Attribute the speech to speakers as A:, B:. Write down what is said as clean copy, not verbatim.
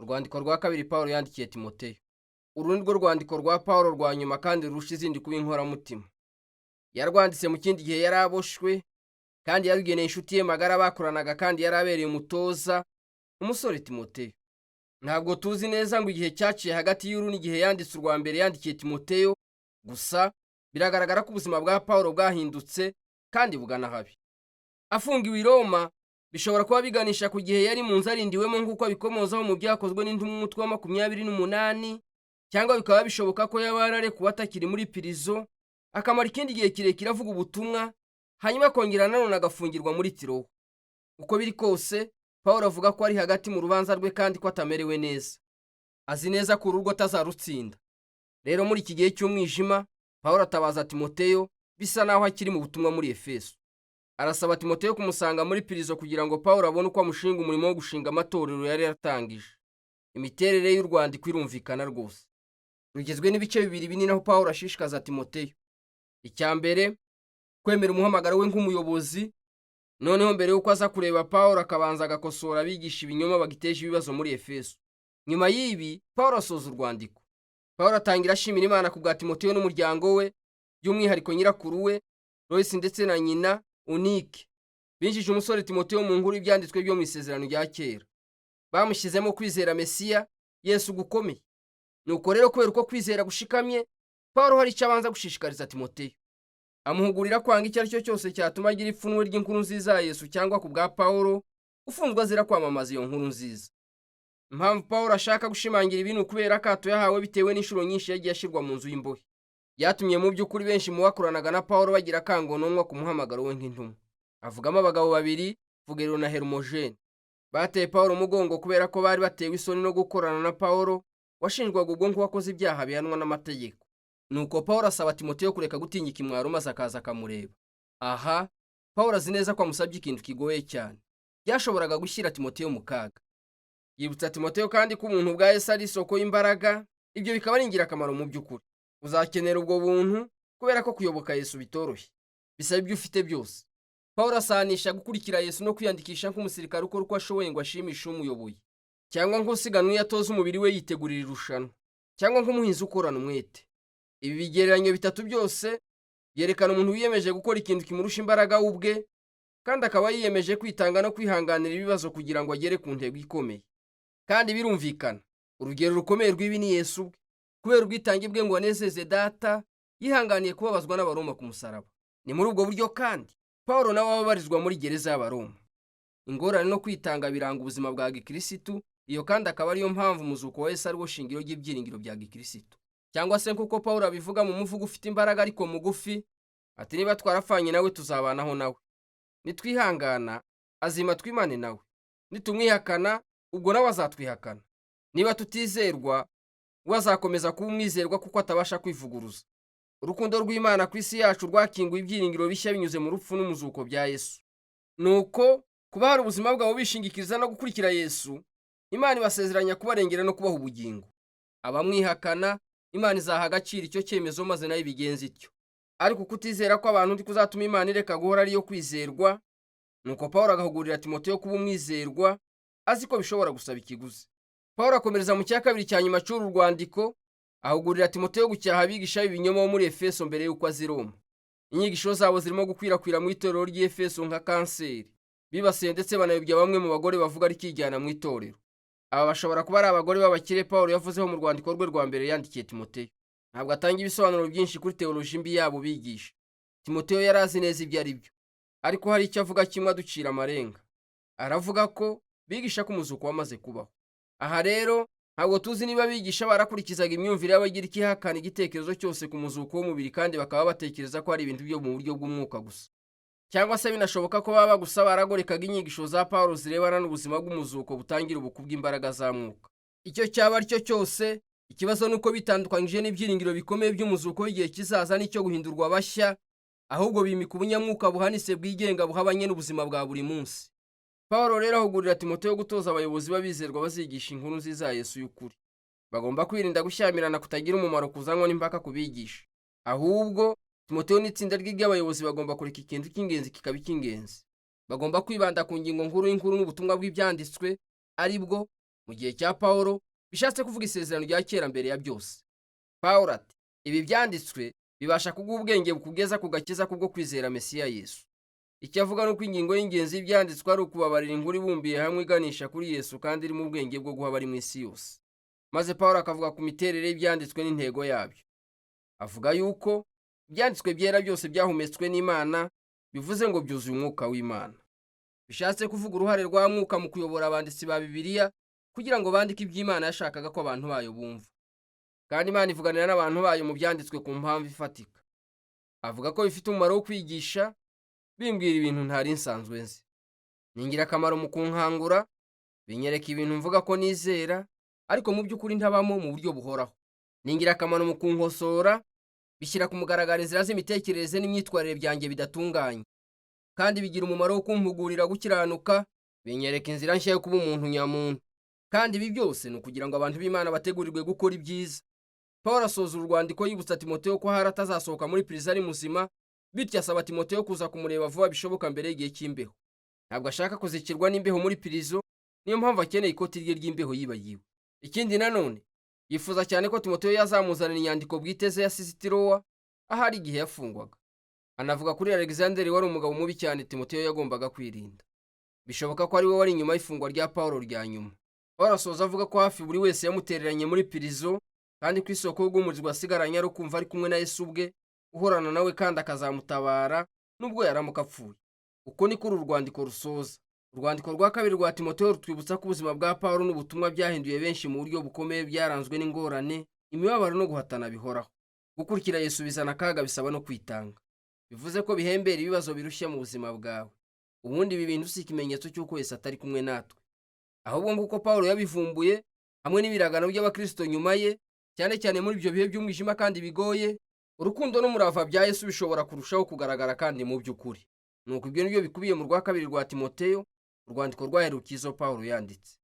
A: Urwandiko rwa kabiri Pawulo yandikiye Timoteyo. Uru ni rwo rwandiko rwa Pawulo rwa nyuma kandi rurusha izindi kuba inkoramutima. Yarwanditse mu kindi gihe yari aboshwe, kandi yarugeneye inshuti ye magara bakoranaga kandi yari abereye umutoza, umusore Timoteyo. Ntabwo tuzi neza ngo igihe cyaciye hagati y'uru n'igihe yanditse urwa mbere yandikiye Timoteyo, gusa biragaragara ko ubuzima bwa Pawulo bwahindutse kandi bugana habi. Afungiwe i Roma, bishobora kuba biganisha ku gihe yari mu nzu arindiwemo nk'uko abikomozaho mu byakozwe n'intumwa umutwe wa 28, cyangwa bikaba bishoboka ko yaba yararekuwe atakiri muri pirizo, akamara ikindi gihe kirekire avuga ubutumwa, hanyuma akongera nanone agafungirwa muri Tirowa. Uko biri kose, Pawulo avuga ko ari hagati mu rubanza rwe kandi ko atamerewe neza. Azi neza ko urugo atazarutsinda. Rero muri iki gihe cy'umwijima, Pawulo atabaza Timoteyo, bisa naho akiri mu butumwa muri Efeso. Arasaba Timoteyo kumusanga muri pirizo kugira ngo Pawulo abone uko amushinga umurimo wo gushinga amatorero yari yaratangije. Imiterere y'urwandiko irumvikana rwose. Rugizwe n'ibice bibiri binini aho Pawulo ashishikaza Timoteyo. Icya mbere, kwemera umuhamagaro we nk'umuyobozi, noneho mbere y'uko aza kureba Pawulo akabanza agakosora abigisha ibinyoma bagiteje ibibazo muri Efeso. Nyuma y'ibi, Pawulo asoza urwandiko. Pawulo atangira ashimira Imana ku bwa Timoteyo n'umuryango we, by'umwihariko nyirakuru we, Loisi ndetse na nyina, Unike. Binjije umusore Timoteyo mu nkuru y'ibyanditswe byo mu isezerano rya kera. Bamushyizemo kwizera Mesiya, Yesu gukomeye. Nuko rero kubera uko kwizera gushikamye, Pawulo hari icyo abanza gushishikariza Timoteyo. Amuhugurira kwanga icyo ari cyo cyose cyatuma agira ipfunwe ry'inkuru nziza ya Yesu, cyangwa ku bwa Pawulo ufunzwe azira kwamamaza iyo nkuru nziza. Impamvu Pawulo ashaka gushimangira ibintu kubera akato yahawe bitewe n'inshuro nyinshi yagiye ashyirwa mu nzu y'imbohe. Byatumye mu by'ukuri benshi mu bakoranaga na Pawulo bagira akangononwa ku muhamagaro we nk'intumwa. Avugamo abagabo babiri, Fugelo na Hermogene. Bateye Pawulo umugongo kubera ko bari batewe isoni no gukorana na Pawulo, washinjwaga ubwo nk'uwakoze ibyaha bihanwa n'amategeko. Nuko Pawulo asaba Timoteyo kureka gutinya ikimwaro maze akaza akamureba. Aha, Pawulo azi neza ko amusabye ikintu kigoye cyane, byashoboraga gushyira Timoteyo mu kaga. Yibutsa Timoteyo kandi ko umuntu bwa Yesu ari isoko y'imbaraga, ibyo bikaba ari ingirakamaro mu by'ukuri. Uzakenera ubwo buntu kubera ko kuyoboka Yesu bitoroshye, bisaba ibyo ufite byose. Pawulo asanisha gukurikira Yesu no kwiyandikisha nk'umusirikare ukora uko ashoboye ngo ashimishe umuyoboye, cyangwa nk'usiganwa iyo atoza umubiri we yitegurira irushanwa, cyangwa nk'umuhinzi ukorana umwete. Ibi bigereranyo bitatu byose byerekana umuntu wiyemeje gukora ikintu kimurusha imbaraga ubwe, kandi akaba yiyemeje kwitanga no kwihanganira ibibazo kugira ngo agere ku ntego ikomeye. Kandi birumvikana, urugero rukomeye rw'ibi ni Yesu ubwe. Kubera ubwitange bwe ngo anezeze Data, yihanganiye kubabazwa n'Abaroma ku musaraba. Ni muri ubwo buryo kandi Pawulo nawe ababarizwa muri gereza y'Abaroma. Ingorane no kwitanga biranga ubuzima bwa gikirisitu, iyo kandi akaba ariyo mpamvu umuzuko wa Yesu ari wo shingiro ry'ibyiringiro bya gikirisitu. Cyangwa se nk'uko Pawulo abivuga mu muvugo ufite imbaraga ariko mugufi, ati niba twarapfanye nawe tuzabanaho nawe. Nitwihangana, azima twimane nawe. Nitumwihakana, ubwo nawe azatwihakana. Niba tutizerwa, we azakomeza kuba umwizerwa kuko atabasha kwivuguruza. Urukundo rw'Imana ku isi yacu rwakinguye ibyiringiro bishya binyuze mu rupfu n'umuzuko bya Yesu. Nuko kuba hari ubuzima bwabo bishingikiriza no gukurikira Yesu, Imana ibasezeranya kubarengera no kubaha ubugingo. Abamwihakana, Imana izaha agaciro icyo cyemezo maze nayo ibigenza ityo. Ariko kutizera ko abantu ndi kuzatuma Imana ireka guhora ariyo kwizerwa. Nuko Pawulo agahugurira Timoteyo kuba umwizerwa, azi ko bishobora gusaba ikiguzi. Pawulo akomereza mu cya kabiri cya nyuma cy'uru rwandiko, ahugurira Timoteyo gucyaha abigisha b'ibinyoma bo muri Efeso mbere y'uko aza i Roma. Inyigisho zabo zirimo gukwirakwira mu itorero ry'Efeso nka kanseri, bibasiye ndetse banayobya bamwe mu bagore bavuga ari kijyana mu itorero. Aba bashobora kuba ari abagore b'abakire Pawulo yavuzeho mu rwandiko rwe rwa mbere yandikiye Timoteyo. Ntabwo atanga ibisobanuro byinshi kuri teoloji mbi yabo bigisha. Timoteyo yari azi neza ibyo ari byo, ariko hari icyo avuga kimwe aducira amarenga. Aravuga ko bigisha ko umuzuko wamaze kubaho. Aha rero ntabwo tuzi niba bigisha barakurikizaga imyumvire y'abagira ikihakana igitekerezo cyose ku muzuko w'umubiri kandi bakaba batekereza ko ari ibintu byo mu buryo bw'umwuka gusa, cyangwa se binashoboka ko baba gusa baragorekaga inyigisho za Pawulo zirebana n'ubuzima bw'umuzuko butangira ubuku bw'imbaraga za mwuka. Icyo cyaba ari cyo cyose, ikibazo ni uko bitandukanyije n'ibyiringiro bikomeye by'umuzuko w'igihe kizaza n'icyo guhindurwa bashya, ahubwo bimika ubunyamwuka buhanitse bwigenga buhabanye n'ubuzima bwa buri munsi. Pawulo rero ahugurira Timoteyo gutoza abayobozi b'abizerwa bazigisha inkuru nziza ya Yesu y'ukuri. Bagomba kwirinda gushyamirana kutagira umumaro kuzanwa n'impaka kubigisha. Ahubwo Timoteyo n'itsinda ry'abayobozi bagomba kureka ikintu cy'ingenzi kikaba icy'ingenzi. Bagomba kwibanda ku ngingo nkuru y'inkuru n'ubutumwa bw'ibyanditswe, ari bwo mu gihe cya Pawulo bishatse kuvuga isezerano rya kera mbere ya byose. Pawulo ati ibi byanditswe bibasha kuguha ubwenge bukugeza ku gakiza kubwo kwizera Mesiya Yesu. Icyo avuga ni uko ingingo y'ingenzi y'ibyanditswe ari ukubabarira inkuru ibumbiye hamwe iganisha kuri Yesu kandi irimo ubwenge bwo guha abari mu isi yose. Maze Pawulo akavuga ku miterere y'ibyanditswe n'intego yabyo. Avuga yuko ibyanditswe byera byose byahumetswe n'Imana, bivuze ngo byuzuye umwuka w'Imana. Bishatse kuvuga uruhare rwa mwuka mu kuyobora abanditsi ba Bibiliya kugira ngo bandike iby'Imana yashakaga ko abantu bayo bumva. Kandi Imana ivuganira n'abantu bayo mu byanditswe ku mpamvu ifatika. Avuga ko bifite umumaro wo kwigisha, bimbwira ibintu ntari nsanzwe nzi. Ni ingirakamaro mu kunkangura, binyereka ibintu mvuga ko nizera, ariko mu by'ukuri ntabamo mu buryo buhoraho. Ni ingirakamaro mu kunkosora, bishyira ku mugaragaro inzira z'imitekerereze n'imyitwarire byanjye bidatunganye. Kandi bigira umumaro wo kumpugurira gukiranuka, binyereka inzira nshya yo kuba umuntu nyamuntu. Kandi ibi byose ni ukugira ngo abantu b'Imana bategurirwe gukora ibyiza. Pawulo asoza urwandiko yibutsa Timoteyo ko hari atazasohoka muri prison ari muzima, bityo asaba Timoteyo kuza kumureba vuba bishoboka mbere y'igihe cy'imbeho. Ntabwo ashaka kuzikirwa n'imbeho muri prison, niyo mpamvu akeneye ikoti rye ry'imbeho yibagiwe. Ikindi nanone, yifuza cyane ko Timoteyo yazamuzanira inyandiko bwite ze yasize i Tirowa ahari igihe yafungwaga. Anavuga kuri Alexanderi wari umugabo mubi cyane Timoteyo yagombaga kwirinda. Bishoboka ko ari we wari inyuma y'ifungwa rya Pawulo rya nyuma. Pawulo asoza avuga ko hafi buri wese yamutereranye muri prison, kandi ku isoko y'ubw'umuriro wasigaranye ari ukumva ari kumwe na Yesu ubwe, uhorana nawe kandi akazamutabara nubwo yaramuka apfuye. Uko niko uru rwandiko rusoza. Urwandiko rwa kabiri rwa Timoteyo rutwibutsa ko ubuzima bwa Pawulo n'ubutumwa byahinduye benshi mu buryo bukomeye, byaranzwe n'ingorane, imibabaro no guhatana bihoraho. Gukurikira Yesu bizana akaga, bisaba no kwitanga. Bivuze ko bihembera ibibazo birushya mu buzima bwawe. Ubundi ibi bintu si ikimenyetso cy'uko Yesu atari kumwe natwe. Ahubwo nguko Pawulo yabivumbuye hamwe n'ibiragano by'abakristo nyuma ye, cyane cyane muri ibyo bihe by'umwijima kandi bigoye, urukundo n'umurava bya Yesu bishobora kurushaho kugaragara kandi mu by'ukuri. Nuko ibyo nibyo bikubiye mu rwa kabiri rwa Timoteyo, urwandiko rwaherukiye izo Pawulo yanditse.